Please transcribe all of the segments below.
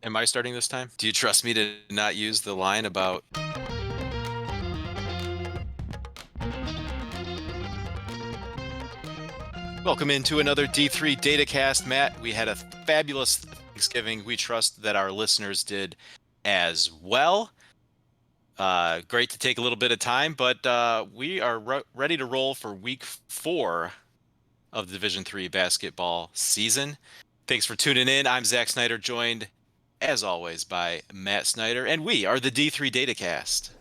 Am I starting this time? Do you trust me to not use the line about welcome into another D3 Datacast, Matt? We had a fabulous Thanksgiving. We trust that our listeners did as well. Great to take a little bit of time, but we are ready to roll for week 4 of the Division 3 basketball season. Thanks for tuning in. I'm Zach Snyder, joined as always by Matt Snyder, and we are the D3 Datacast.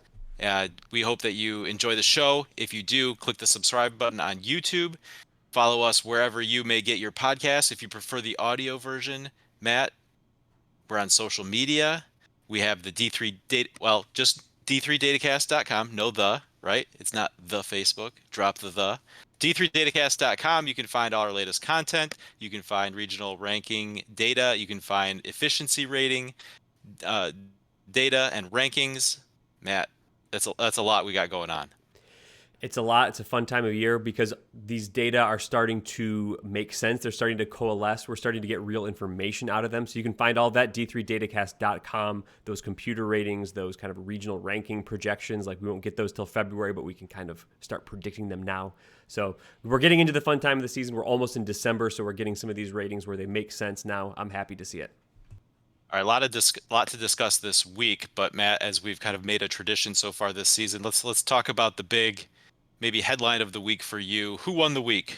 We hope that you enjoy the show. If you do, click the subscribe button on YouTube. Follow us wherever you may get your podcasts. If you prefer the audio version, Matt, we're on social media. We have the D3 Data, well, just d3datacast.com. No the, right? It's not the Facebook. Drop the. d3datacast.com. You can find all our latest content. You can find regional ranking data. You can find efficiency rating data and rankings. Matt, that's a lot we got going on. It's a lot. It's a fun time of year because these data are starting to make sense. They're starting to coalesce. We're starting to get real information out of them. So you can find all that d3datacast.com, those computer ratings, those kind of regional ranking projections. Like we won't get those till February, but we can kind of start predicting them now. So we're getting into the fun time of the season. We're almost in December, so we're getting some of these ratings where they make sense now. I'm happy to see it. All right, lot to discuss this week, but Matt, as we've kind of made a tradition so far this season, let's talk about the big maybe headline of the week for you. Who won the week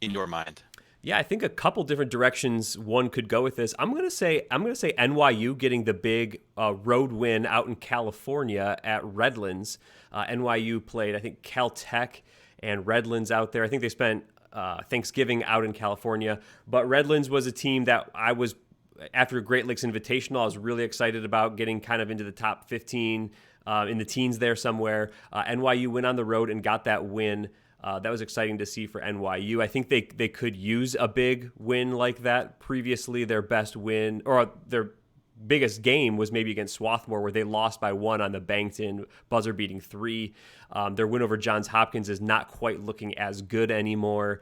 in your mind? Yeah, I think a couple different directions one could go with this. I'm gonna say NYU getting the big road win out in California at Redlands. NYU played, I think, Caltech and Redlands out there. I think they spent Thanksgiving out in California, but Redlands was a team that I was, after a Great Lakes Invitational, I was really excited about getting kind of into the top 15 in the teens there somewhere. NYU went on the road and got that win. That was exciting to see for NYU. I think they could use a big win like that. Previously, their best win, or their biggest game, was maybe against Swarthmore, where they lost by 1 on the banked-in buzzer-beating 3. Their win over Johns Hopkins is not quite looking as good anymore.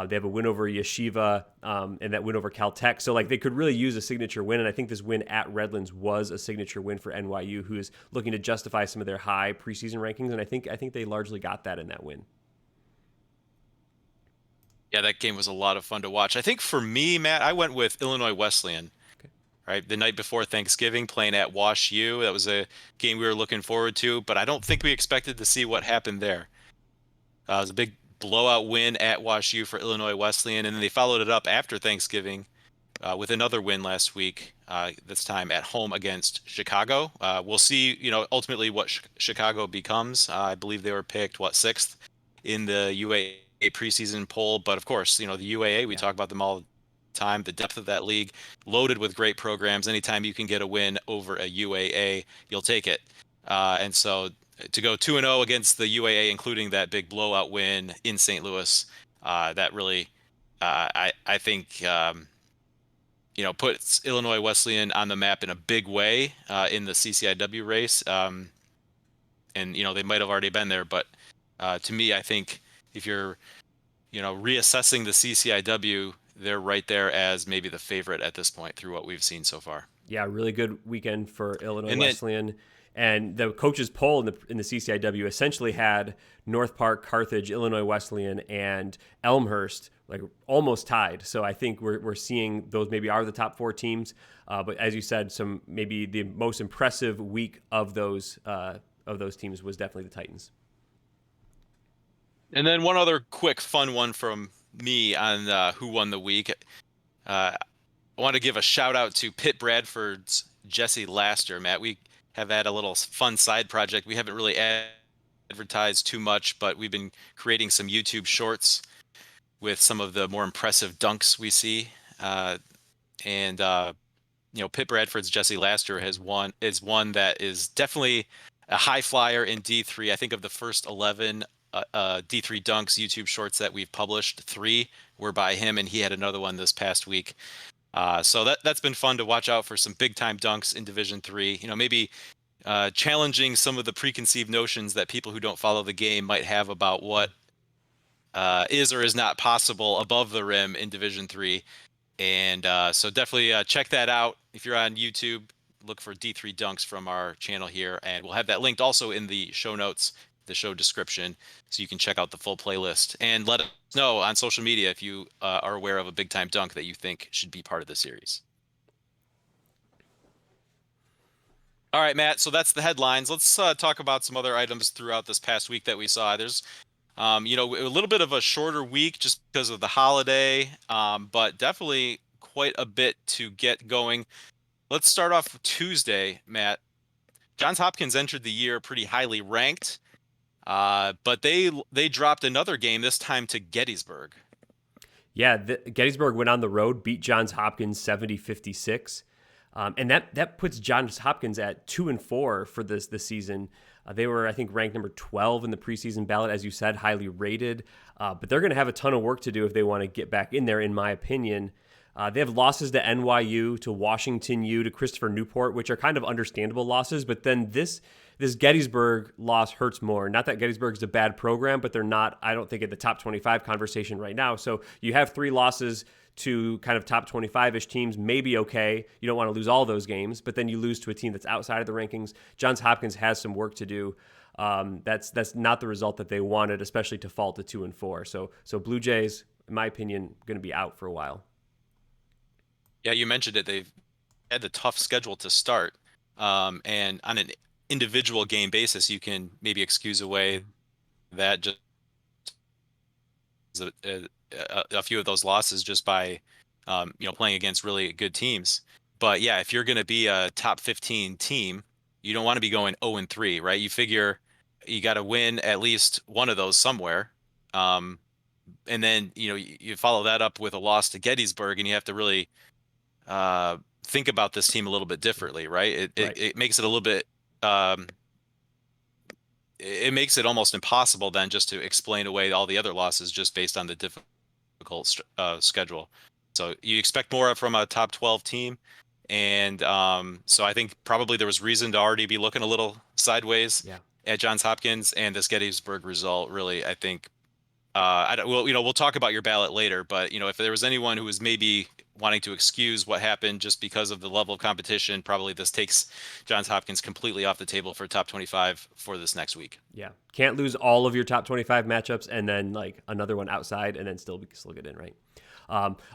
They have a win over Yeshiva and that win over Caltech. So like they could really use a signature win. And I think this win at Redlands was a signature win for NYU, who is looking to justify some of their high preseason rankings. And I think they largely got that in that win. Yeah, that game was a lot of fun to watch. I think for me, Matt, I went with Illinois Wesleyan. Okay. Right, the night before Thanksgiving, playing at Wash U. That was a game we were looking forward to, but I don't think we expected to see what happened there. It was a big blowout win at Wash U for Illinois Wesleyan, and then they followed it up after Thanksgiving with another win last week. This time at home against Chicago. We'll see, ultimately what Chicago becomes. I believe they were picked 6th in the UAA preseason poll, but of course, the UAA, we talk about them all the time. The depth of that league, loaded with great programs. Anytime you can get a win over a UAA, you'll take it. And so to go 2-0 against the UAA, including that big blowout win in St. Louis, that really, I think, puts Illinois Wesleyan on the map in a big way in the CCIW race. And, they might have already been there, but to me, I think if you're, reassessing the CCIW, they're right there as maybe the favorite at this point through what we've seen so far. Yeah, really good weekend for Illinois Wesleyan. And the coaches poll in the CCIW essentially had North Park, Carthage, Illinois Wesleyan, and Elmhurst like almost tied. So I think we're seeing those maybe are the top 4 teams. But as you said, some maybe the most impressive week of those teams was definitely the Titans. And then one other quick fun one from me on who won the week. I want to give a shout out to Pitt Bradford's Jesse Laster. Matt, we have had a little fun side project. We haven't really advertised too much, but we've been creating some YouTube shorts with some of the more impressive dunks we see. Pitt Bradford's Jesse Laster is one that is definitely a high flyer in D3. I think of the first 11 D3 dunks YouTube shorts that we've published, 3 were by him, and he had another one this past week. So that's been fun to watch out for some big time dunks in Division 3. Maybe challenging some of the preconceived notions that people who don't follow the game might have about what is or is not possible above the rim in Division 3. And so definitely check that out if you're on YouTube. look for D3 Dunks from our channel here, and we'll have that linked also in the show notes, the show description, so you can check out the full playlist. And let us know on social media if you are aware of a big time dunk that you think should be part of the series. All right, Matt. So that's the headlines. Let's talk about some other items throughout this past week that we saw. There's, a little bit of a shorter week just because of the holiday, but definitely quite a bit to get going. Let's start off with Tuesday, Matt. Johns Hopkins entered the year pretty highly ranked, but they dropped another game, this time to Gettysburg. Yeah, Gettysburg went on the road, beat Johns Hopkins 70-56. And that puts Johns Hopkins at 2-4 for this season. They were, I think, ranked number 12 in the preseason ballot, as you said, highly rated. But they're going to have a ton of work to do if they want to get back in there, in my opinion. They have losses to NYU, to Washington U, to Christopher Newport, which are kind of understandable losses. But then this Gettysburg loss hurts more. Not that Gettysburg's a bad program, but they're not, I don't think, at the top 25 conversation right now. So you have 3 losses to kind of top 25-ish teams, maybe okay. You don't want to lose all those games, but then you lose to a team that's outside of the rankings. Johns Hopkins has some work to do. That's not the result that they wanted, especially to fall to 2-4. So Blue Jays, in my opinion, going to be out for a while. Yeah, you mentioned it. They've had the tough schedule to start, and on an individual game basis, you can maybe excuse away that just a few of those losses just by playing against really good teams. But yeah, if you're going to be a top 15 team, you don't want to be going 0-3, right? You figure you got to win at least one of those somewhere. And then, you follow that up with a loss to Gettysburg, and you have to really think about this team a little bit differently, right? It makes it a little bit, it makes it almost impossible then just to explain away all the other losses just based on the difficult schedule. So you expect more from a top 12 team. And so I think probably there was reason to already be looking a little sideways at Johns Hopkins, and this Gettysburg result really, I think, we'll talk about your ballot later, but if there was anyone who was maybe wanting to excuse what happened just because of the level of competition, probably this takes Johns Hopkins completely off the table for top 25 for this next week. Yeah, can't lose all of your top 25 matchups and then like another one outside and then still get in, right?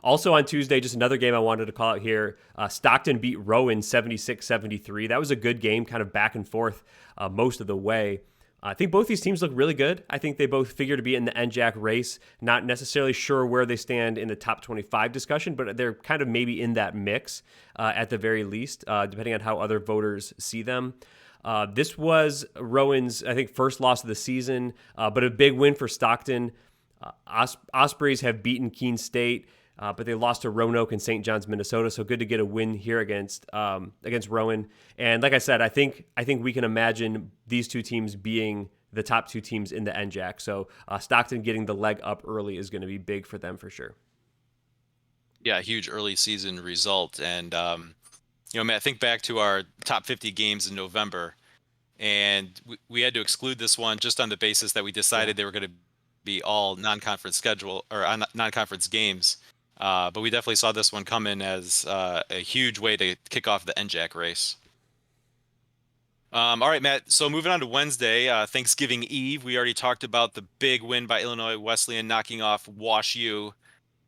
Also on Tuesday, just another game I wanted to call out here. Stockton beat Rowan 76-73. That was a good game, kind of back and forth most of the way. I think both these teams look really good. I think they both figure to be in the NJAC race. Not necessarily sure where they stand in the top 25 discussion, but they're kind of maybe in that mix at the very least, depending on how other voters see them. This was Rowan's, I think, first loss of the season, but a big win for Stockton. Ospreys have beaten Keene State, but they lost to Roanoke and St. John's, Minnesota. So good to get a win here against Rowan. And like I said, I think we can imagine these two teams being the top 2 teams in the NJAC. So Stockton getting the leg up early is going to be big for them for sure. Yeah, huge early season result. And Matt, think back to our top 50 games in November, and we had to exclude this one just on the basis that we decided they were going to be all non-conference schedule or non-conference games. But we definitely saw this one come in as a huge way to kick off the NJAC race. All right, Matt. So moving on to Wednesday, Thanksgiving Eve, we already talked about the big win by Illinois Wesleyan knocking off Wash U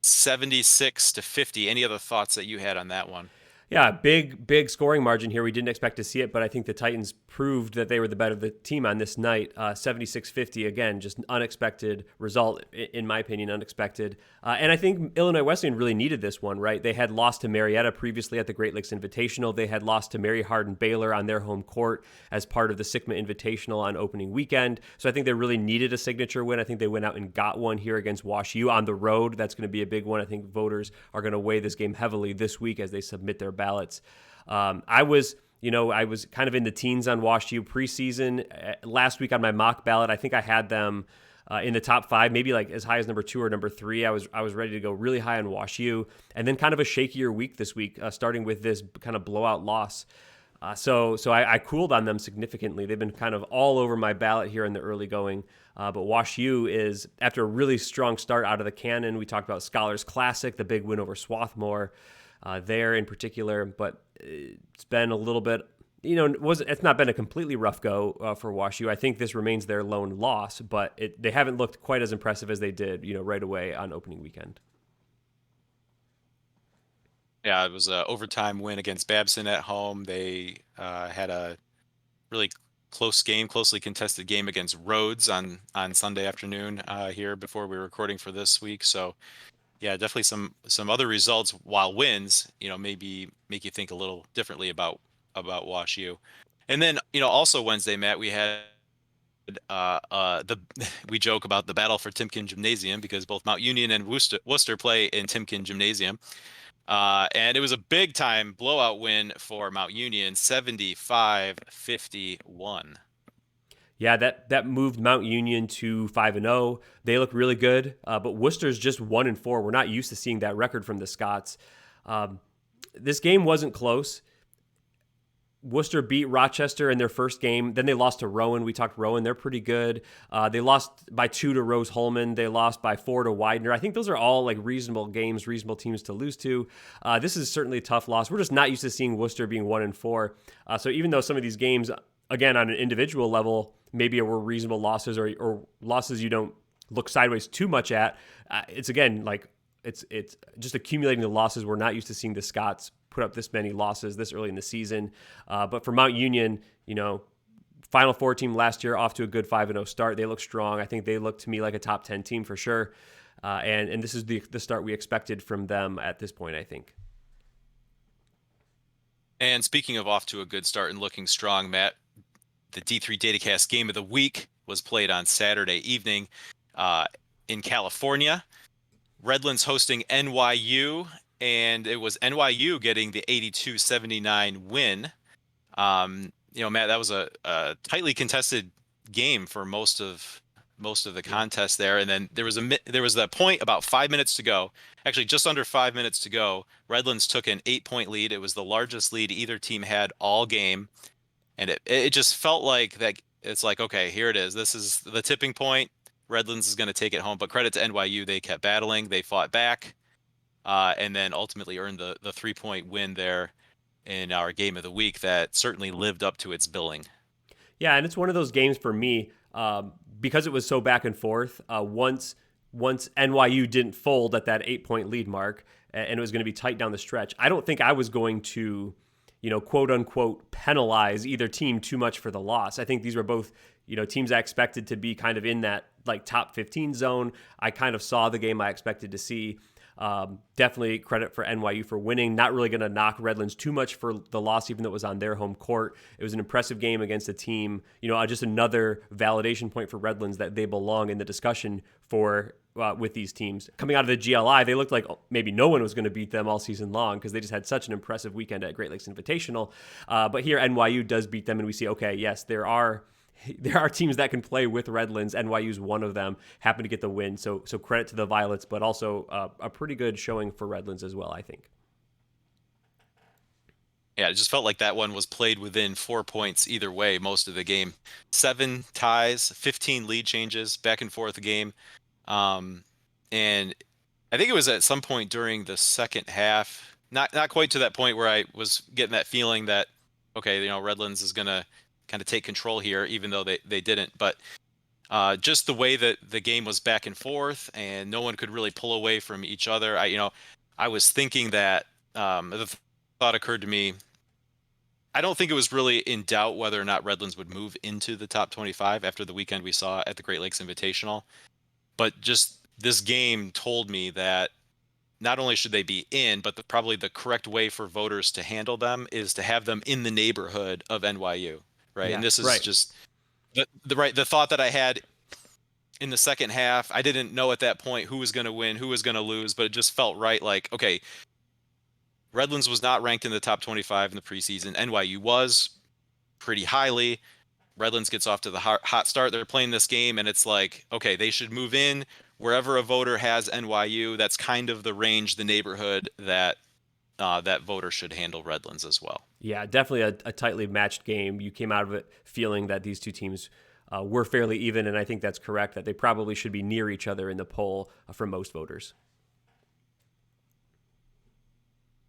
76-50. Any other thoughts that you had on that one? Yeah, big scoring margin here. We didn't expect to see it, but I think the Titans proved that they were the better team on this night. 76-50, again, just an unexpected result, in my opinion, unexpected. And I think Illinois Wesleyan really needed this one, right? They had lost to Marietta previously at the Great Lakes Invitational. They had lost to Mary Hardin Baylor on their home court as part of the SICMA Invitational on opening weekend. So I think they really needed a signature win. I think they went out and got one here against Wash U on the road. That's going to be a big one. I think voters are going to weigh this game heavily this week as they submit their ballots. I was kind of in the teens on Wash U preseason. Last week on my mock ballot, I think I had them in the top 5, maybe like as high as number 2 or number 3. I was ready to go really high on Wash U, and then kind of a shakier week this week, starting with this kind of blowout loss. So I cooled on them significantly. They've been kind of all over my ballot here in the early going. But Wash U is, after a really strong start out of the cannon, we talked about Scholars Classic, the big win over Swarthmore. there in particular, but it's been a little bit. It's not been a completely rough go for WashU. I think this remains their lone loss, but they haven't looked quite as impressive as they did, right away on opening weekend. Yeah, it was an overtime win against Babson at home. They had a really close game, closely contested game against Rhodes on Sunday afternoon here before we were recording for this week. So yeah, definitely some other results while wins, maybe make you think a little differently about WashU. And then, also Wednesday, Matt, we had the we joke about the battle for Timken Gymnasium because both Mount Union and Worcester play in Timken Gymnasium. And it was a big time blowout win for Mount Union, 75-51. Yeah, that moved Mount Union to 5-0. They look really good, but Worcester's just 1-4. We're not used to seeing that record from the Scots. This game wasn't close. Worcester beat Rochester in their first game. Then they lost to Rowan. We talked Rowan. They're pretty good. They lost by 2 to Rose-Hulman. They lost by 4 to Widener. I think those are all like reasonable games, reasonable teams to lose to. This is certainly a tough loss. We're just not used to seeing Worcester being 1-4. So even though some of these games, again, on an individual level, maybe were reasonable losses or losses you don't look sideways too much at, it's again like it's just accumulating the losses. We're not used to seeing the Scots put up this many losses this early in the season. But for Mount Union, Final Four team last year, off to a good 5-0 start. They look strong. I think they look to me like a top 10 team for sure. And this is the start we expected from them at this point, I think. And speaking of off to a good start and looking strong, Matt, the D3 Datacast game of the week was played on Saturday evening in California. Redlands hosting NYU, and it was NYU getting the 82-79 win. Matt, that was a tightly contested game for most of the contest there, and then there was that point about 5 minutes to go. Actually, just under 5 minutes to go, Redlands took an 8-point lead. It was the largest lead either team had all game, and it just felt like that. It's like, okay, here it is. This is the tipping point. Redlands is going to take it home, but credit to NYU. They kept battling. They fought back, and then ultimately earned the 3-point win there in our game of the week that certainly lived up to its billing. Yeah, and it's one of those games for me because it was so back and forth. Once NYU didn't fold at that 8-point lead mark, and it was going to be tight down the stretch, I don't think I was going to, quote unquote, penalize either team too much for the loss. I think these were both, teams I expected to be kind of in that like top 15 zone. I kind of saw the game I expected to see. Definitely credit for NYU for winning. Not really going to knock Redlands too much for the loss, even though it was on their home court. It was an impressive game against a team, just another validation point for Redlands that they belong in the discussion for with these teams. Coming out of the GLI, they looked like maybe no one was going to beat them all season long because they just had such an impressive weekend at Great Lakes Invitational. But here NYU does beat them, and we see, okay, yes, there are teams that can play with Redlands. NYU's one of them, happened to get the win. So credit to the Violets, but also a pretty good showing for Redlands as well, I think. Yeah, it just felt like that one was played within 4 points either way most of the game. 7 ties, 15 lead changes, back and forth game. And I think it was at some point during the second half, not quite to that point where I was getting that feeling that, okay, Redlands is going to kind of take control here, even though they didn't. But just the way that the game was back and forth and no one could really pull away from each other. I was thinking that the thought occurred to me. I don't think it was really in doubt whether or not Redlands would move into the top 25 after the weekend we saw at the Great Lakes Invitational. But just this game told me that not only should they be in, but probably the correct way for voters to handle them is to have them in the neighborhood of NYU. Right. Yeah, And this is right. just the thought that I had in the second half. I didn't know at that point who was going to win, who was going to lose, but it just felt right. Like, okay, Redlands was not ranked in the top 25 in the preseason. NYU was pretty highly. Redlands gets off to the hot start. They're playing this game, and it's like, okay, they should move in wherever a voter has NYU. That's kind of the range, the neighborhood that that voter should handle Redlands as well. Yeah, definitely a tightly matched game. You came out of it feeling that these two teams were fairly even, and I think that's correct, that they probably should be near each other in the poll for most voters.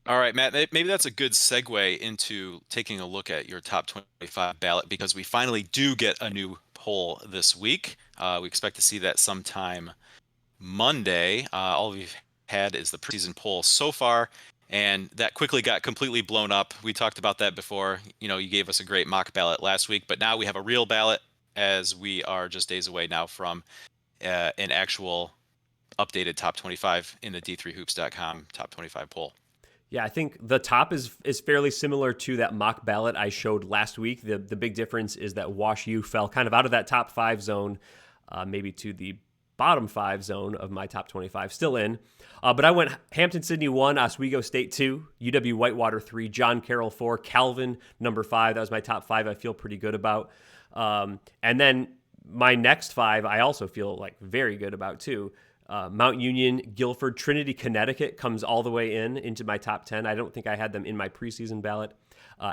All right, Matt, maybe that's a good segue into taking a look at your top 25 ballot because we finally do get a new poll this week. We expect to see that sometime Monday. All we've had is the preseason poll so far, and that quickly got completely blown up. We talked about that before. You gave us a great mock ballot last week, but now we have a real ballot as we are just days away now from an actual updated top 25 in the d3hoops.com top 25 poll. Yeah, I think the top is fairly similar to that mock ballot I showed last week. The big difference is that Wash U fell kind of out of that top 5 zone, maybe to the bottom 5 zone of my top 25, still in. But I went Hampton Sydney 1, Oswego State 2, UW Whitewater 3, John Carroll 4, Calvin number 5. That was my top 5 I feel pretty good about. And then my next 5 I also feel like very good about too. Mount Union, Guilford, Trinity, Connecticut comes all the way into my top 10. I don't think I had them in my preseason ballot.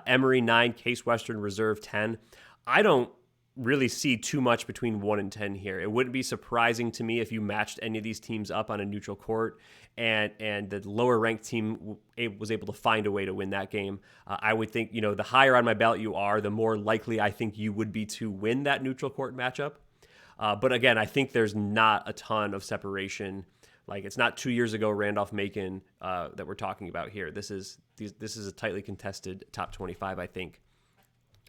Emory 9, Case Western Reserve 10. I don't really see too much between 1 and 10 here. It wouldn't be surprising to me if you matched any of these teams up on a neutral court and the lower ranked team was able to find a way to win that game. I would think, the higher on my ballot you are, the more likely I think you would be to win that neutral court matchup. But again, I think there's not a ton of separation. Like it's not 2 years ago Randolph-Macon that we're talking about here. This is a tightly contested top 25, I think.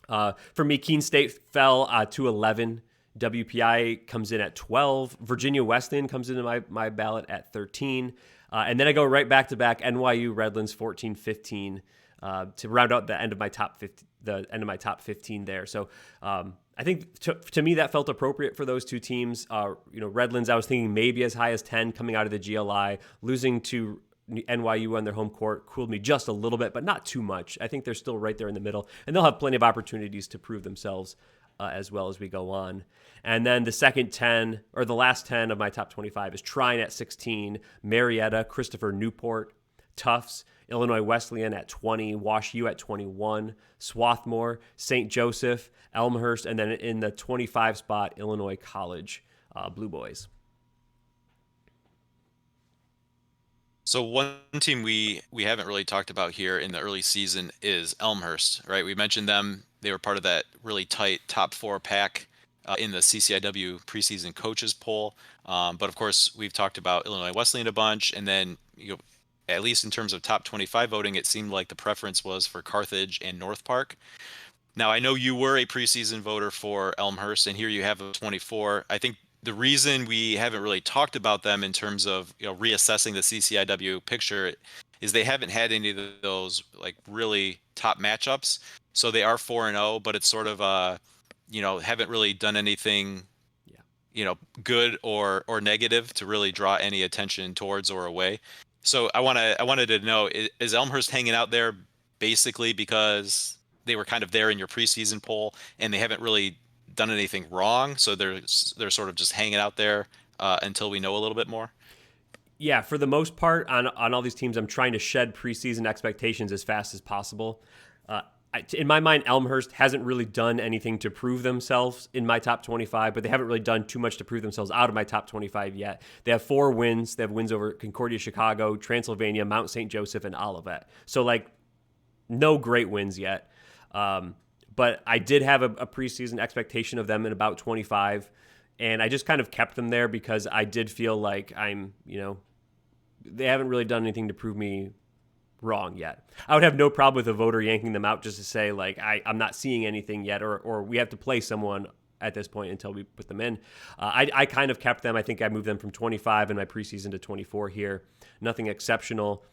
For me, Keene State fell to 11. WPI comes in at 12. Virginia Wesleyan comes into my ballot at 13. And then I go right back to back NYU Redlands 14, 15 to round out the end of my top 50, the end of my top 15 there. So I think to me that felt appropriate for those two teams. Redlands, I was thinking maybe as high as 10 coming out of the GLI. Losing to NYU on their home court cooled me just a little bit, but not too much. I think they're still right there in the middle, and they'll have plenty of opportunities to prove themselves as well as we go on. And then the second 10, or the last 10 of my top 25 is Trine at 16, Marietta, Christopher Newport, Tufts, Illinois Wesleyan at 20, Wash U at 21, Swarthmore, St. Joseph, Elmhurst, and then in the 25 spot, Illinois College Blue Boys. So one team we haven't really talked about here in the early season is Elmhurst, right? We mentioned them. They were part of that really tight top 4 pack in the CCIW preseason coaches poll. But of course, we've talked about Illinois Wesleyan a bunch, and then at least in terms of top 25 voting, it seemed like the preference was for Carthage and North Park. Now, I know you were a preseason voter for Elmhurst, and here you have a 24. I think the reason we haven't really talked about them in terms of reassessing the CCIW picture is they haven't had any of those like really top matchups. So they are 4-0, but it's sort of haven't really done anything good or negative to really draw any attention towards or away. So I wanted to know, is Elmhurst hanging out there basically because they were kind of there in your preseason poll and they haven't really done anything wrong, so they're sort of just hanging out there until we know a little bit more? Yeah, for the most part, on all these teams, I'm trying to shed preseason expectations as fast as possible. In my mind, Elmhurst hasn't really done anything to prove themselves in my top 25, but they haven't really done too much to prove themselves out of my top 25 yet. They have 4 wins. They have wins over Concordia, Chicago, Transylvania, Mount St. Joseph, and Olivet. So, no great wins yet. But I did have a preseason expectation of them in about 25, and I just kind of kept them there because I did feel like they haven't really done anything to prove me wrong yet. I would have no problem with a voter yanking them out just to say, I'm not seeing anything yet, or we have to play someone at this point until we put them in. I kind of kept them. I think I moved them from 25 in my preseason to 24 here. Nothing exceptional.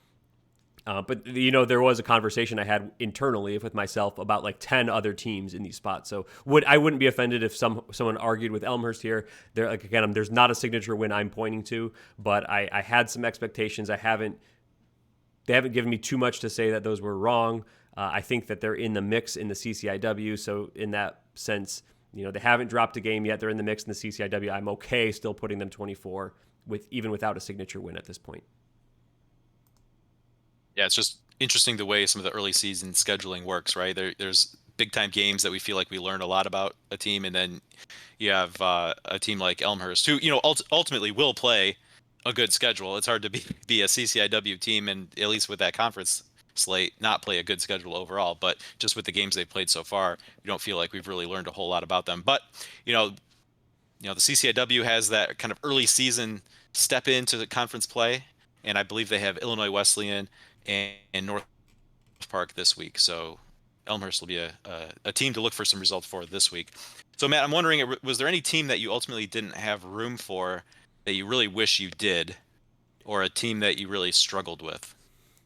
But there was a conversation I had internally with myself about 10 other teams in these spots. So I wouldn't be offended if someone argued with Elmhurst here. Again, there's not a signature win I'm pointing to, but I had some expectations. They haven't given me too much to say that those were wrong. I think that they're in the mix in the CCIW. So in that sense, they haven't dropped a game yet. They're in the mix in the CCIW. I'm okay still putting them 24 even without a signature win at this point. Yeah, it's just interesting the way some of the early season scheduling works, right? There's big time games that we feel like we learn a lot about a team, and then you have a team like Elmhurst, who ultimately will play a good schedule. It's hard to be a CCIW team, and at least with that conference, Slate not play a good schedule overall, but just with the games they've played so far, we don't feel like we've really learned a whole lot about them. But you know, the CCIW has that kind of early season step into the conference play, and I believe they have Illinois Wesleyan and North Park this week. So Elmhurst will be a team to look for some results for this week. So Matt, I'm wondering, was there any team that you ultimately didn't have room for that you really wish you did, or a team that you really struggled with?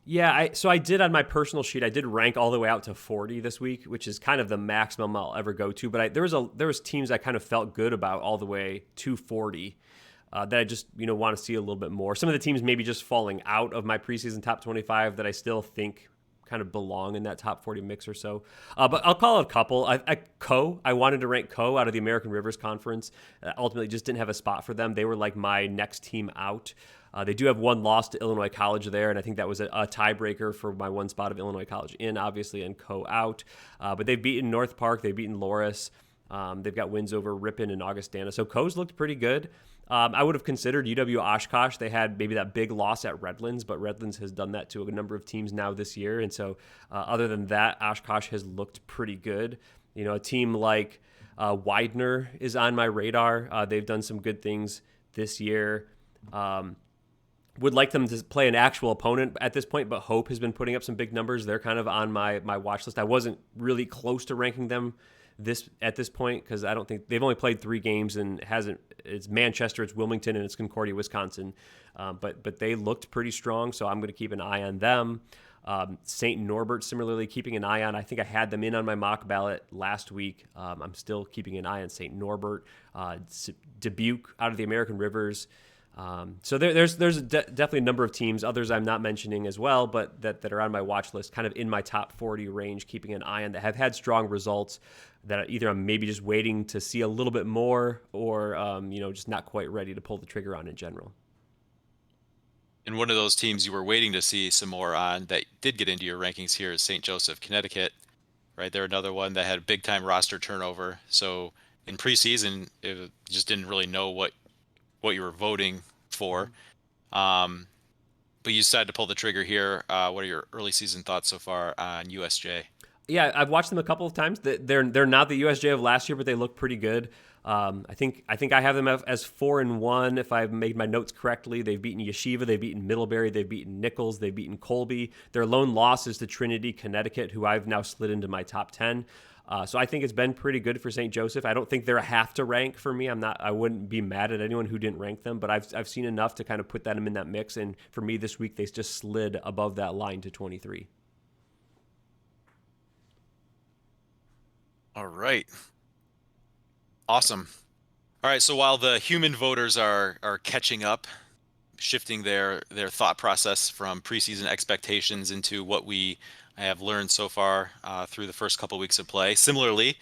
Yeah, so I did on my personal sheet. I did rank all the way out to 40 this week, which is kind of the maximum I'll ever go to. But there was teams I kind of felt good about all the way to 40 that I just want to see a little bit more. Some of the teams maybe just falling out of my preseason top 25 that I still think kind of belong in that top 40 mix or so. But I'll call it a couple. I wanted to rank Co out of the American Rivers Conference. Ultimately, just didn't have a spot for them. They were like my next team out. They do have one loss to Illinois College there, and I think that was a tiebreaker for my one spot of Illinois College in, obviously, and Co out. But they've beaten North Park. They've beaten Loris. They've got wins over Ripon and Augustana. So Co's looked pretty good. I would have considered UW Oshkosh. They had maybe that big loss at Redlands, but Redlands has done that to a number of teams now this year. And so other than that, Oshkosh has looked pretty good. A team like Widener is on my radar. They've done some good things this year. Would like them to play an actual opponent at this point, but Hope has been putting up some big numbers. They're kind of on my watch list. I wasn't really close to ranking them at this point because I don't think they've only played 3 games and it's Manchester, it's Wilmington, and it's Concordia, Wisconsin. But they looked pretty strong, so I'm going to keep an eye on them. St. Norbert, similarly, keeping an eye on. I think I had them in on my mock ballot last week. I'm still keeping an eye on St. Norbert. Dubuque out of the American Rivers. So there's definitely a number of teams, others I'm not mentioning as well, but that are on my watch list, kind of in my top 40 range, keeping an eye on, that have had strong results that either I'm maybe just waiting to see a little bit more or, just not quite ready to pull the trigger on in general. And one of those teams you were waiting to see some more on that did get into your rankings here is St. Joseph, Connecticut, right? They're another one that had a big time roster turnover. So in preseason, it just didn't really know what you were voting for. But you decided to pull the trigger here. What are your early season thoughts so far on USJ? Yeah, I've watched them a couple of times. They're not the USJ of last year, but they look pretty good. I think I have them as 4-1 if I've made my notes correctly. They've beaten Yeshiva, they've beaten Middlebury, they've beaten Nichols, they've beaten Colby. Their lone loss is to Trinity, Connecticut, who I've now slid into my top 10. So I think it's been pretty good for St. Joseph. I don't think they're a have to rank for me. I wouldn't be mad at anyone who didn't rank them, but I've seen enough to kind of put them in that mix. And for me this week, they just slid above that line to 23. All right. Awesome. All right. So while the human voters are catching up, shifting their thought process from preseason expectations into what we have learned so far through the first couple weeks of play. Similarly,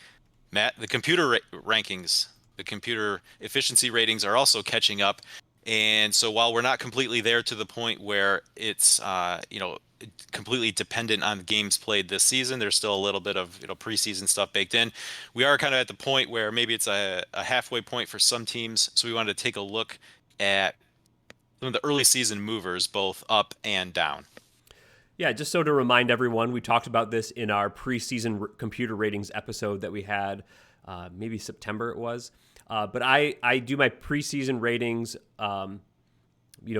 Matt, the computer rankings, the computer efficiency ratings are also catching up. And so while we're not completely there to the point where it's completely dependent on games played this season, there's still a little bit of preseason stuff baked in. We are kind of at the point where maybe it's a halfway point for some teams. So we wanted to take a look at some of the early season movers, both up and down. Yeah, just so to remind everyone, we talked about this in our preseason computer ratings episode that we had, maybe September it was. But I do my preseason ratings,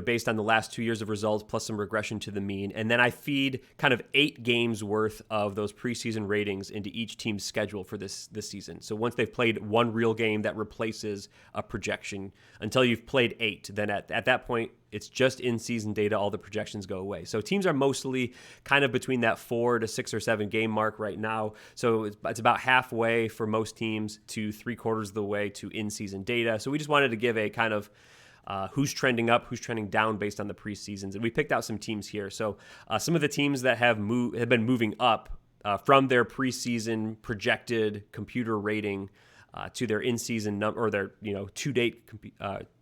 based on the last 2 years of results plus some regression to the mean. And then I feed kind of 8 games worth of those preseason ratings into each team's schedule for this season. So once they've played one real game, that replaces a projection until you've played 8. Then at that point, it's just in-season data. All the projections go away. So teams are mostly kind of between that 4 to 6 or 7 game mark right now. So it's about halfway for most teams to 3/4 of the way to in-season data. So we just wanted to give a kind of who's trending up, who's trending down based on the preseasons. And we picked out some teams here. So some of the teams that have been moving up from their preseason projected computer rating to their in-season number, or their to-date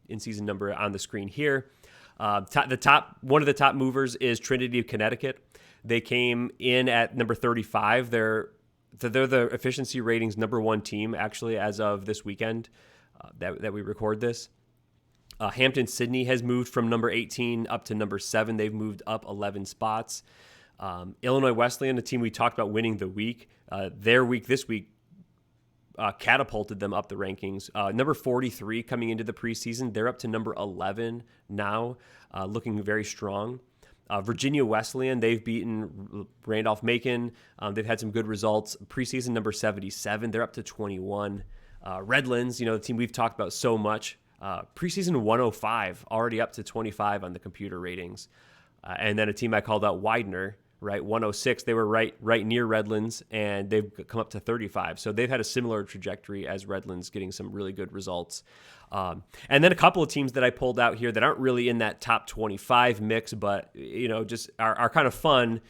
in-season number on the screen here. One of the top movers is Trinity of Connecticut. They came in at number 35. They're the efficiency ratings number 1 team actually as of this weekend that we record this. Hampton Sydney has moved from number 18 up to number 7. They've moved up 11 spots. Illinois Wesleyan, the team we talked about winning the week, their week this week catapulted them up the rankings. Number 43 coming into the preseason, they're up to number 11 now, looking very strong. Virginia Wesleyan, they've beaten Randolph-Macon. They've had some good results. Preseason number 77, they're up to 21. Redlands, the team we've talked about so much. Preseason 105, already up to 25 on the computer ratings. And then a team I called out, Widener, right? 106, they were right near Redlands, and they've come up to 35. So they've had a similar trajectory as Redlands, getting some really good results. And then a couple of teams that I pulled out here that aren't really in that top 25 mix, but just are kind of fun,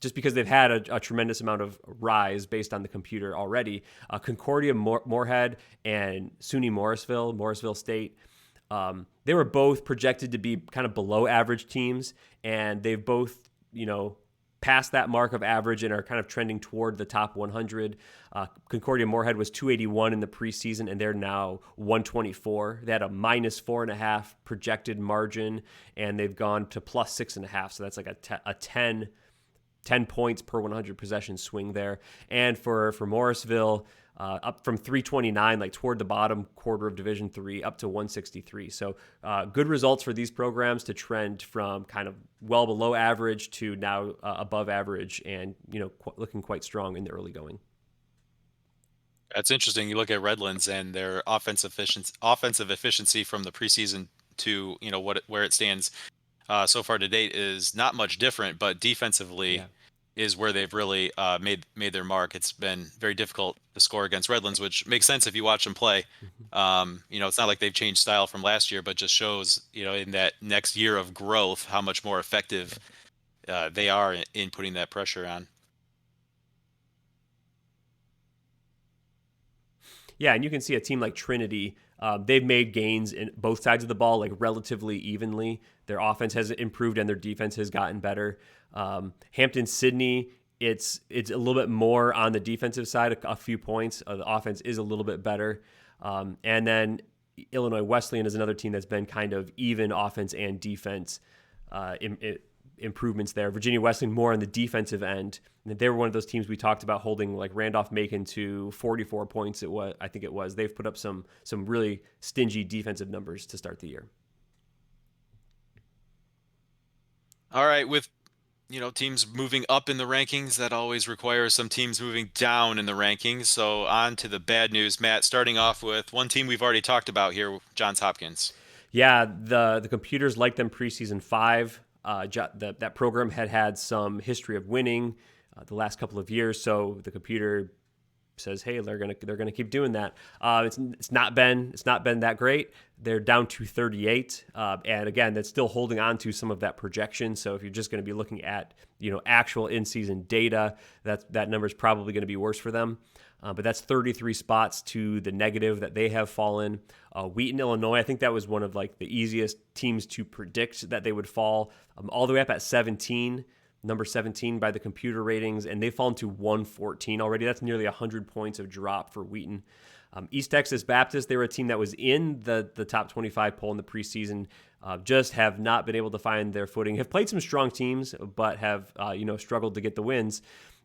just because they've had a tremendous amount of rise based on the computer already. Concordia Moorhead and SUNY Morrisville State. They were both projected to be kind of below average teams, and they've both passed that mark of average and are kind of trending toward the top 100. Concordia Moorhead was 281 in the preseason, and they're now 124. They had a -4.5 projected margin, and they've gone to +6.5. So that's like a 10 points per 100 possession swing there. And for Morrisville, up from 329, like toward the bottom quarter of Division III, up to 163. So good results for these programs to trend from kind of well below average to now above average, and looking quite strong in the early going. That's interesting. You look at Redlands and their offensive efficiency from the preseason to where it stands so far to date is not much different, but defensively. Yeah. Is where they've really made their mark. It's been very difficult to score against Redlands, which makes sense if you watch them play. It's not like they've changed style from last year, but just shows, in that next year of growth, how much more effective they are in putting that pressure on. Yeah, and you can see a team like Trinity, they've made gains in both sides of the ball, like relatively evenly. Their offense has improved and their defense has gotten better. Hampton-Sydney, it's a little bit more on the defensive side, a few points. The offense is a little bit better. And then Illinois Wesleyan is another team that's been kind of even offense and defense improvements there. Virginia Wesleyan more on the defensive end. And they were one of those teams we talked about holding like Randolph-Macon to 44 points. I think it was. They've put up some really stingy defensive numbers to start the year. All right, with teams moving up in the rankings, that always requires some teams moving down in the rankings. So on to the bad news, Matt, starting off with one team we've already talked about here, Johns Hopkins. Yeah, the computers liked them preseason 5. That program had some history of winning the last couple of years, so the computer says, hey, they're gonna keep doing that. It's not been that great. They're down to 38, and again, that's still holding on to some of that projection. So if you're just going to be looking at actual in-season data, that number is probably going to be worse for them. But that's 33 spots to the negative that they have fallen. Wheaton, Illinois, I think that was one of like the easiest teams to predict that they would fall, all the way up at 17. Number 17 by the computer ratings, and they've fallen to 114 already. That's nearly 100 points of drop for Wheaton. East Texas Baptist, they were a team that was in the top 25 poll in the preseason, just have not been able to find their footing. Have played some strong teams, but have struggled to get the wins.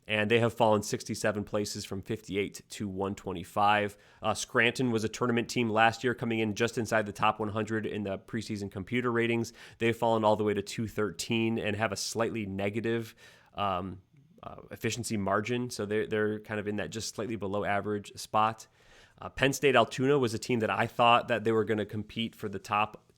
And they have fallen 67 places from 58 to 125. Scranton was a tournament team last year, coming in just inside the top 100 in the preseason computer ratings. They've fallen all the way to 213 and have a slightly negative efficiency margin. So they're kind of in that just slightly below average spot. Penn State Altoona was a team that I thought that they were going to compete for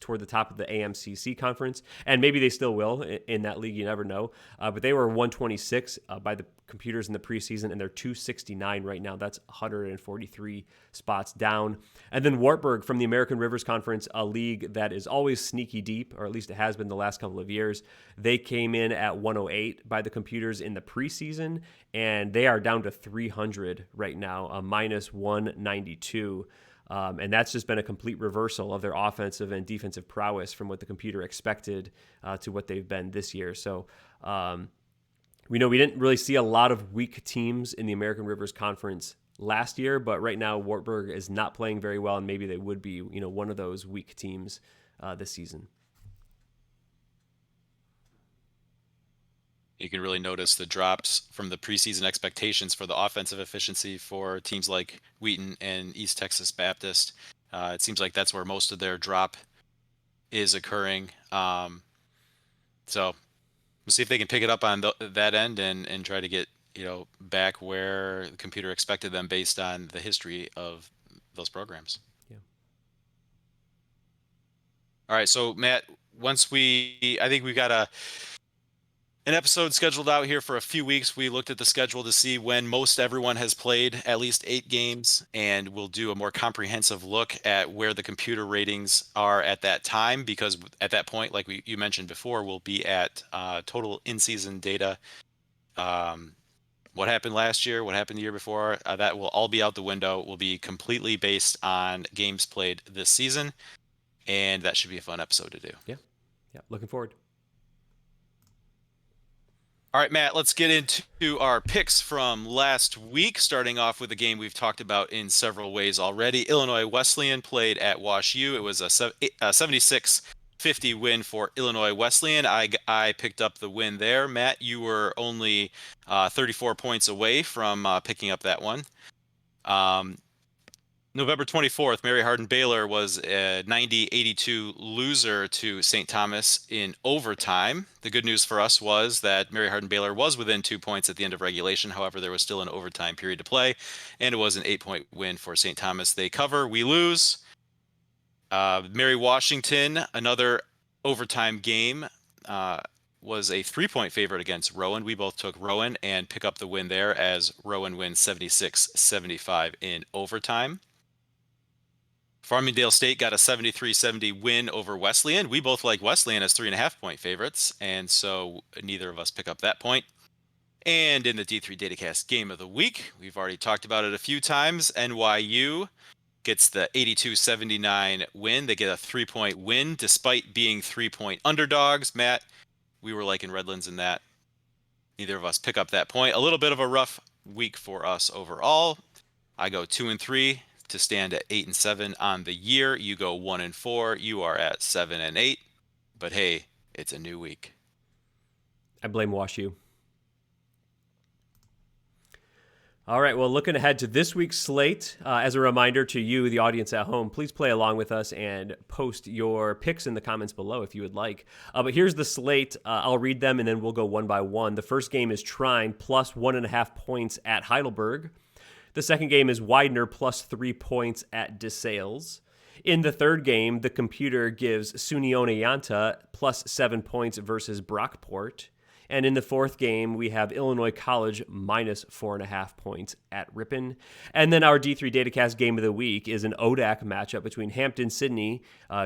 toward the top of the AMCC conference, and maybe they still will in that league. You never know. But they were 126 by the computers in the preseason, and they're 269 right now. That's 143 spots down. And then Wartburg from the American Rivers Conference, a league that is always sneaky deep, or at least it has been the last couple of years. They came in at 108 by the computers in the preseason, and they are down to 300 right now, a minus 192. And that's just been a complete reversal of their offensive and defensive prowess from what the computer expected to what they've been this year. So we know we didn't really see a lot of weak teams in the American Rivers Conference last year, but right now Wartburg is not playing very well, and maybe they would be one of those weak teams this season. You can really notice the drops from the preseason expectations for the offensive efficiency for teams like Wheaton and East Texas Baptist. It seems like that's where most of their drop is occurring. So we'll see if they can pick it up on that end and try to get back where the computer expected them based on the history of those programs. Yeah. All right, so Matt, I think we got an episode scheduled out here for a few weeks. We looked at the schedule to see when most everyone has played at least 8 games, and we'll do a more comprehensive look at where the computer ratings are at that time, because at that point, like you mentioned before, we'll be at total in-season data. What happened last year, what happened the year before, that will all be out the window. Will be completely based on games played this season, and that should be a fun episode to do. Yeah. Looking forward. All right, Matt, let's get into our picks from last week, starting off with a game we've talked about in several ways already. Illinois Wesleyan played at Wash U. It was a 76-50 win for Illinois Wesleyan. I picked up the win there. Matt, you were only 34 points away from picking up that one. November 24th, Mary Hardin Baylor was a 90-82 loser to St. Thomas in overtime. The good news for us was that Mary Hardin Baylor was within 2 points at the end of regulation. However, there was still an overtime period to play, and it was an 8-point win for St. Thomas. They cover, we lose. Mary Washington, another overtime game, was a 3-point favorite against Rowan. We both took Rowan and pick up the win there as Rowan wins 76-75 in overtime. Farmingdale State got a 73-70 win over Wesleyan. We both like Wesleyan as 3.5-point favorites, and so neither of us pick up that point. And in the D3 Datacast Game of the Week, we've already talked about it a few times. NYU gets the 82-79 win. They get a 3-point win despite being 3-point underdogs. Matt, we were liking Redlands in that. Neither of us pick up that point. A little bit of a rough week for us overall. I go 2-3 to stand at 8-7 on the year. You go 1-4. You are at 7-8. But hey, it's a new week. I blame Wash U. All right, well, looking ahead to this week's slate, as a reminder to you, the audience at home, please play along with us and post your picks in the comments below if you would like. But here's the slate. I'll read them, and then we'll go one by one. The first game is Trine plus 1.5 points at Heidelberg. The second game is Widener plus 3 points at DeSales. In the third game, the computer gives SUNY Oneonta plus 7 points versus Brockport. And in the fourth game, we have Illinois College minus 4.5 points at Ripon. And then our D3 Datacast Game of the Week is an ODAC matchup between Hampton-Sydney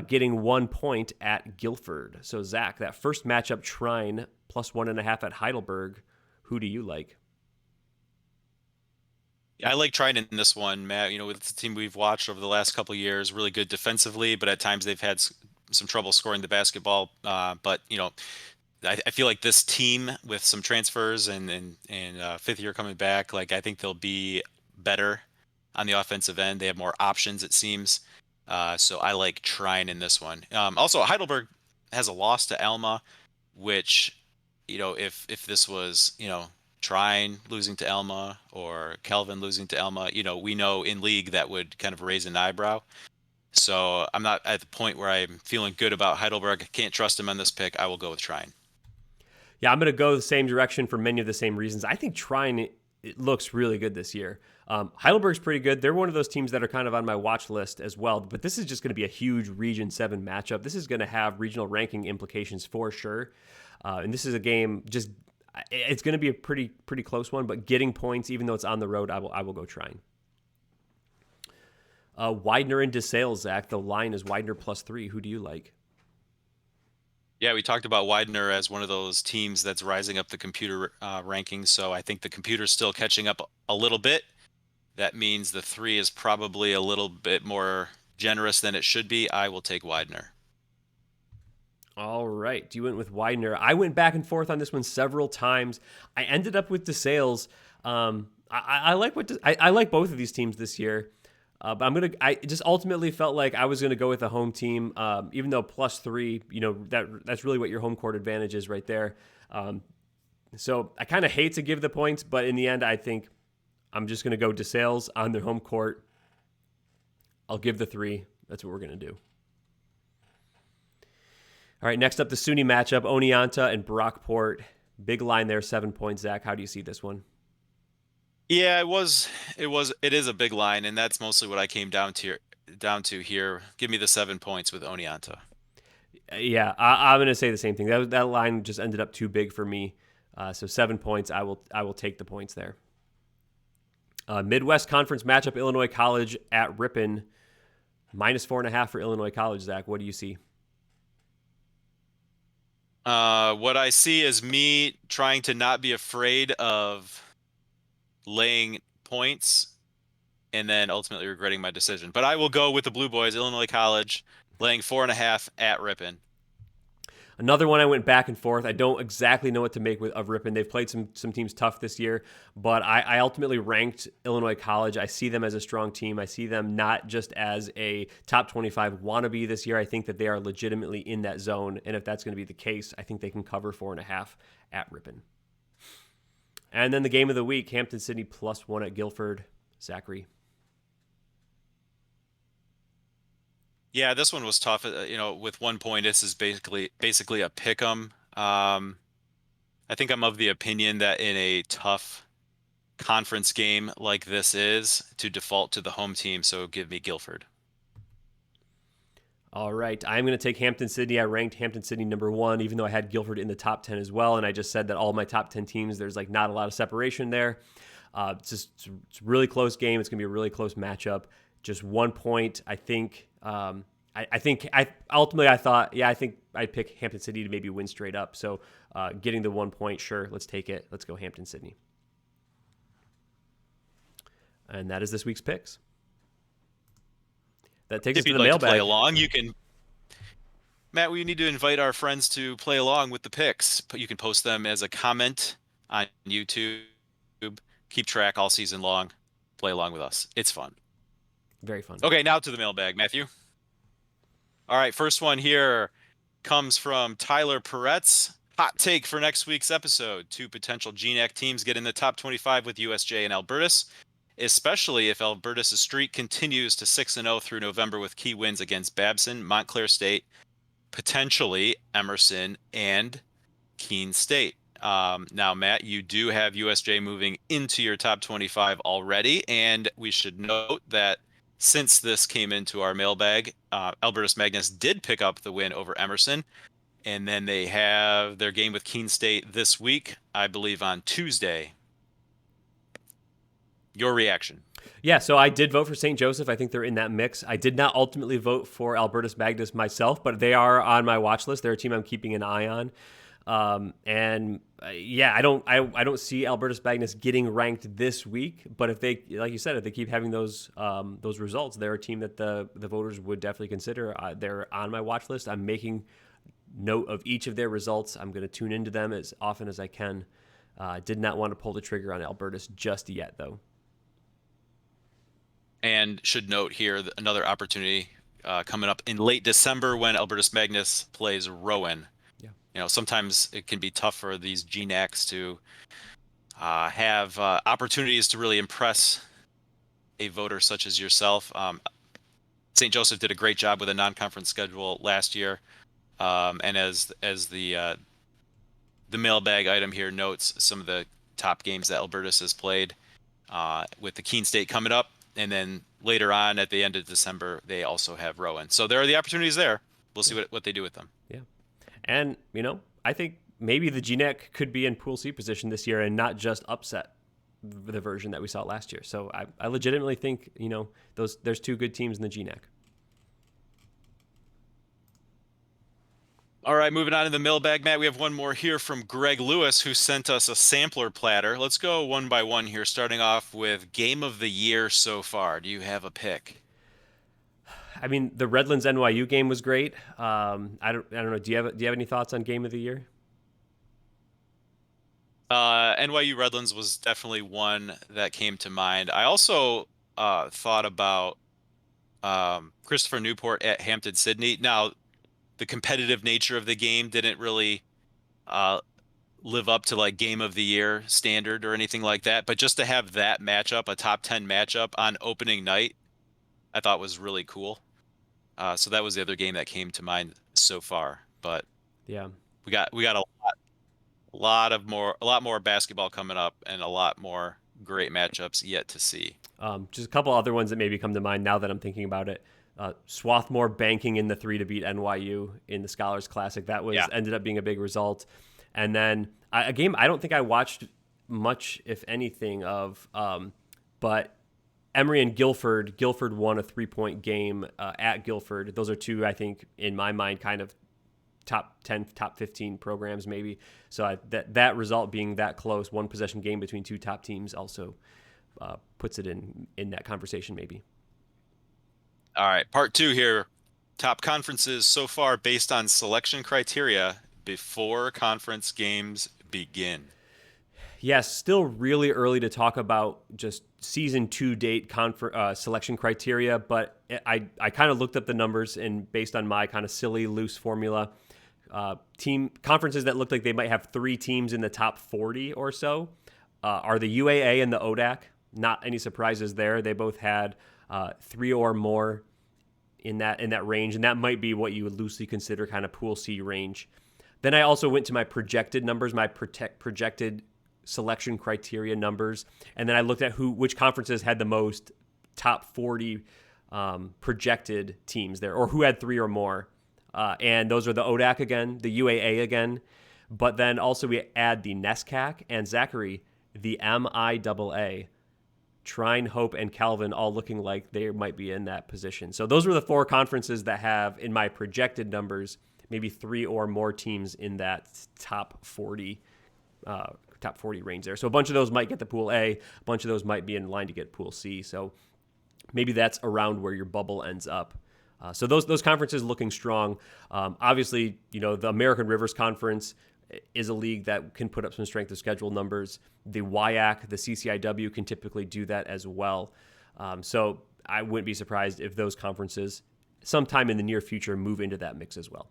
getting 1 point at Guilford. So, Zach, that first matchup, Trine plus 1.5 at Heidelberg, who do you like? I like Trine in this one, Matt. With the team we've watched over the last couple of years, really good defensively, but at times they've had some trouble scoring the basketball. But I feel like this team with some transfers and fifth year coming back, like I think they'll be better on the offensive end. They have more options, it seems. So I like Trine in this one. Also, Heidelberg has a loss to Alma, which, if this was, Trine losing to Alma or Kelvin losing to Alma, we know in league that would kind of raise an eyebrow. So I'm not at the point where I'm feeling good about Heidelberg. I can't trust him on this pick. I will go with Trine. Yeah, I'm going to go the same direction for many of the same reasons. I think Trine, it looks really good this year. Heidelberg's pretty good. They're one of those teams that are kind of on my watch list as well, but this is just going to be a huge Region 7 matchup. This is going to have regional ranking implications for sure. And this is a game it's going to be a pretty close one, but getting points, even though it's on the road, I will go Trine. Widener and DeSales, Zach. The line is Widener plus 3. Who do you like? Yeah, we talked about Widener as one of those teams that's rising up the computer rankings. So I think the computer's still catching up a little bit. That means the 3 is probably a little bit more generous than it should be. I will take Widener. All right. You went with Widener. I went back and forth on this one several times. I ended up with DeSales. I like both of these teams this year. But I just ultimately felt like I was gonna go with a home team, even though plus 3, that's really what your home court advantage is right there. So I kind of hate to give the points, but in the end, I think I'm just going to go DeSales on their home court. I'll give the 3. That's what we're going to do. All right, next up, the SUNY matchup, Oneonta and Brockport. Big line there, 7 points. Zach, how do you see this one? Yeah, it is a big line, and that's mostly what I came down to here. Give me the 7 points with Oneonta. Yeah, I'm going to say the same thing. That line just ended up too big for me. So 7 points. I will take the points there. Midwest Conference matchup: Illinois College at Ripon. -4.5 for Illinois College. Zach, what do you see? What I see is me trying to not be afraid of laying points and then ultimately regretting my decision. But I will go with the Blue Boys, Illinois College, laying 4.5 at Ripon. Another one I went back and forth. I don't exactly know what to make of Ripon. They've played some teams tough this year, but I ultimately ranked Illinois College. I see them as a strong team. I see them not just as a top 25 wannabe this year. I think that they are legitimately in that zone, and if that's going to be the case, I think they can cover 4.5 at Ripon. And then the game of the week, Hampton-Sydney +1 at Guilford. Zachary. Yeah, this one was tough. With 1 point, this is basically a pick 'em. I think I'm of the opinion that in a tough conference game like this is to default to the home team. So give me Guilford. All right. I'm going to take Hampton-Sydney. I ranked Hampton-Sydney number 1, even though I had Guilford in the top 10 as well. And I just said that all my top 10 teams, there's like not a lot of separation there. It's a really close game. It's going to be a really close matchup. Just 1 point. I think ultimately I thought, I think I'd pick Hampton-Sydney to maybe win straight up. So getting the 1 point, sure, let's take it. Let's go Hampton-Sydney. And that is this week's picks. That takes us to the mailbag. To play along, you can. Matt, we need to invite our friends to play along with the picks. You can post them as a comment on YouTube. Keep track all season long. Play along with us. It's fun. Very fun. Okay, now to the mailbag, Matthew. All right, first one here comes from Tyler Peretz. Hot take for next week's episode. 2 potential GNAC teams get in the top 25 with USJ and Albertus, especially if Albertus' streak continues to 6-0 through November with key wins against Babson, Montclair State, potentially Emerson, and Keene State. Now, Matt, you do have USJ moving into your top 25 already, and we should note that since this came into our mailbag, Albertus Magnus did pick up the win over Emerson, and then they have their game with Keene State this week, I believe on Tuesday. Your reaction? Yeah, so I did vote for St. Joseph. I think they're in that mix. I did not ultimately vote for Albertus Magnus myself, but they are on my watch list. They're a team I'm keeping an eye on. I don't see Albertus Magnus getting ranked this week. But if they, like you said, if they keep having those results, they're a team that the voters would definitely consider. They're on my watch list. I'm making note of each of their results. I'm going to tune into them as often as I can. Did not want to pull the trigger on Albertus just yet, though. And should note here another opportunity coming up in late December when Albertus Magnus plays Rowan. Yeah. Sometimes it can be tough for these GNACs to have opportunities to really impress a voter such as yourself. St. Joseph did a great job with a non-conference schedule last year, and as the mailbag item here notes, some of the top games that Albertus has played with the Keene State coming up. And then later on at the end of December, they also have Rowan. So there are the opportunities there. We'll see what they do with them. Yeah. And, I think maybe the GNAC could be in Pool C position this year and not just upset the version that we saw last year. So I legitimately think, there's 2 good teams in the GNAC. All right, moving on to the mailbag, Matt. We have one more here from Greg Lewis, who sent us a sampler platter. Let's go one by one here, starting off with game of the year so far. Do you have a pick? I mean, the Redlands NYU game was great. I don't know. Do you have any thoughts on game of the year? NYU Redlands was definitely one that came to mind. I also thought about Christopher Newport at Hampton-Sydney. Now, the competitive nature of the game didn't really live up to like game of the year standard or anything like that, but just to have that matchup, a top 10 matchup on opening night, I thought was really cool. So that was the other game that came to mind so far. But Yeah. we got a lot more basketball coming up and a lot more great matchups yet to see. Just a couple other ones that maybe come to mind now that I'm thinking about it. Swarthmore banking in the 3 to beat NYU in the Scholars Classic. That was Yeah. ended up being a big result. And then a game I don't think I watched much, if anything, of, but Emory and Guilford. Guilford won a 3-point game at Guilford. Those are two, I think, in my mind, kind of top 10, top 15 programs maybe. So that result being that close, one possession game between two top teams also puts it in that conversation maybe. All right, part two here. Top conferences so far based on selection criteria before conference games begin. Yes, still really early to talk about just season 2 date selection criteria, but I kind of looked up the numbers, and based on my kind of silly loose formula, team conferences that looked like they might have 3 teams in the top 40 or so are the UAA and the ODAC. Not any surprises there. They both had 3 or more in that range, and that might be what you would loosely consider kind of Pool C range. Then I also went to my projected numbers, my projected selection criteria numbers, and then I looked at which conferences had the most top 40 projected teams there, or who had 3 or more. And those are the ODAC again, the UAA again, but then also we add the NESCAC and Zachary, the MIAA. Trine, Hope, and Calvin all looking like they might be in that position. So those were the 4 conferences that have, in my projected numbers, maybe 3 or more teams in that top 40 range there. So a bunch of those might get the Pool A, a bunch of those might be in line to get Pool C. So maybe that's around where your bubble ends up. So those conferences looking strong. Obviously, the American Rivers Conference is a league that can put up some strength of schedule numbers. The WIAC, the CCIW can typically do that as well. So I wouldn't be surprised if those conferences sometime in the near future move into that mix as well.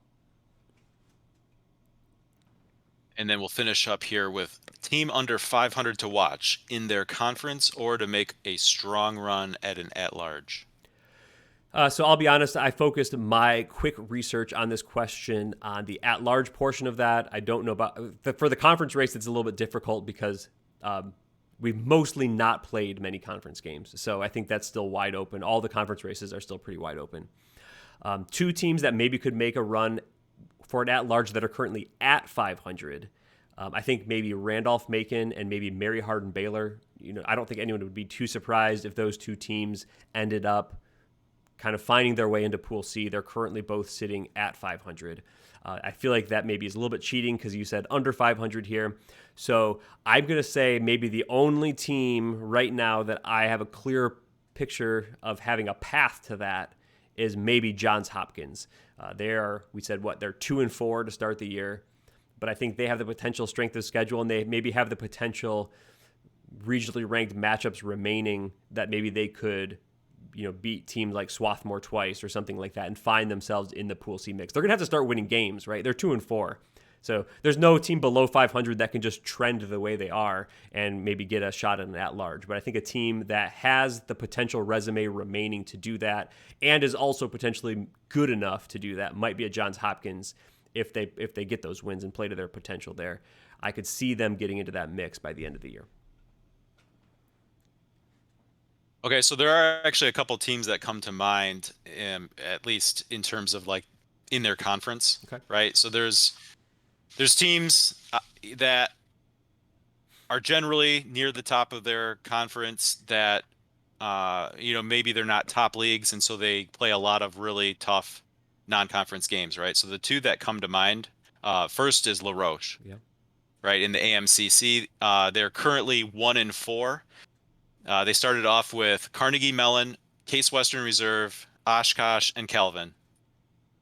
And then we'll finish up here with team under 500 to watch in their conference or to make a strong run at an at-large. So I'll be honest, I focused my quick research on this question on the at-large portion of that. I don't know for the conference race, it's a little bit difficult because we've mostly not played many conference games. So I think that's still wide open. All the conference races are still pretty wide open. 2 teams that maybe could make a run for an at-large that are currently at 500. I think maybe Randolph-Macon and maybe Mary Hardin-Baylor. I don't think anyone would be too surprised if those 2 teams ended up kind of finding their way into Pool C. They're currently both sitting at 500. I feel like that maybe is a little bit cheating because you said under 500 here. So I'm going to say maybe the only team right now that I have a clear picture of having a path to that is maybe Johns Hopkins. They're 2-4 to start the year, but I think they have the potential strength of schedule, and they maybe have the potential regionally ranked matchups remaining that maybe they could beat teams like Swarthmore twice or something like that and find themselves in the Pool C mix. They're going to have to start winning games, right? They're 2-4. So there's no team below 500 that can just trend the way they are and maybe get a shot at an at-large. But I think a team that has the potential resume remaining to do that and is also potentially good enough to do that might be a Johns Hopkins if they get those wins and play to their potential there. I could see them getting into that mix by the end of the year. Okay, so there are actually a couple teams that come to mind, at least in terms of like in their conference, okay, right? So there's teams that are generally near the top of their conference that maybe they're not top leagues, and so they play a lot of really tough non-conference games, right? So the 2 that come to mind, first is La Roche, yeah, right, in the AMCC. They're currently 1-4. They started off with Carnegie Mellon, Case Western Reserve, Oshkosh, and Calvin.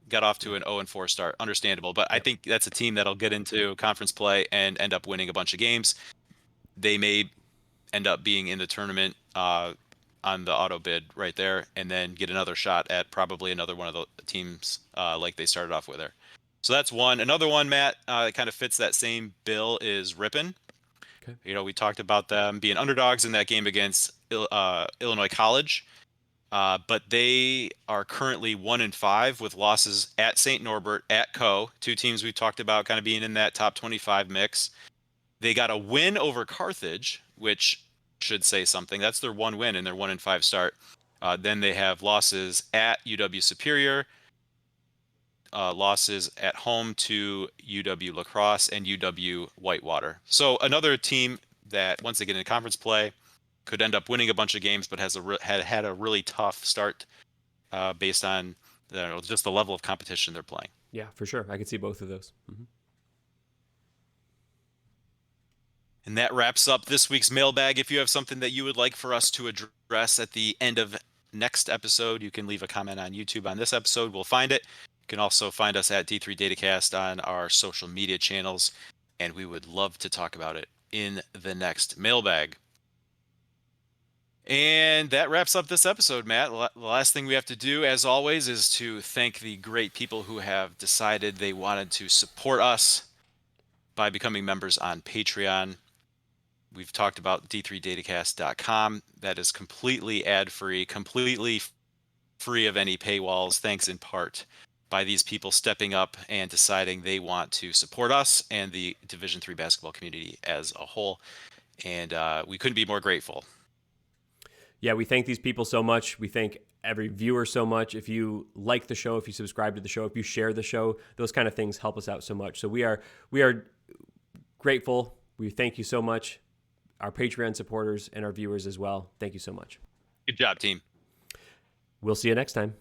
Got off to an 0-4 start. Understandable. But I think that's a team that'll get into conference play and end up winning a bunch of games. They may end up being in the tournament on the auto bid right there and then get another shot at probably another one of the teams like they started off with there. So that's one. Another one, Matt, that kind of fits that same bill is Ripon. Okay. We talked about them being underdogs in that game against Illinois College, but they are currently 1-5 with losses at St. Norbert, at Co. Two teams we've talked about kind of being in that top 25 mix. They got a win over Carthage, which should say something. That's their one win in their 1-5 start. Then they have losses at UW Superior, losses at home to UW La Crosse and UW Whitewater. So another team that once they get into conference play could end up winning a bunch of games, but had a really tough start based on just the level of competition they're playing. Yeah, for sure. I could see both of those. Mm-hmm. And that wraps up this week's mailbag. If you have something that you would like for us to address at the end of next episode, you can leave a comment on YouTube on this episode. We'll find it. You can also find us at D3 Datacast on our social media channels, and we would love to talk about it in the next mailbag. And that wraps up this episode, Matt. The last thing we have to do, as always, is to thank the great people who have decided they wanted to support us by becoming members on Patreon. We've talked about d3datacast.com. That is completely ad-free, completely free of any paywalls, thanks in part by these people stepping up and deciding they want to support us and the Division III basketball community as a whole. And we couldn't be more grateful. Yeah, we thank these people so much. We thank every viewer so much. If you like the show, if you subscribe to the show, if you share the show, those kind of things help us out so much. So we are grateful. We thank you so much. Our Patreon supporters and our viewers as well. Thank you so much. Good job, team. We'll see you next time.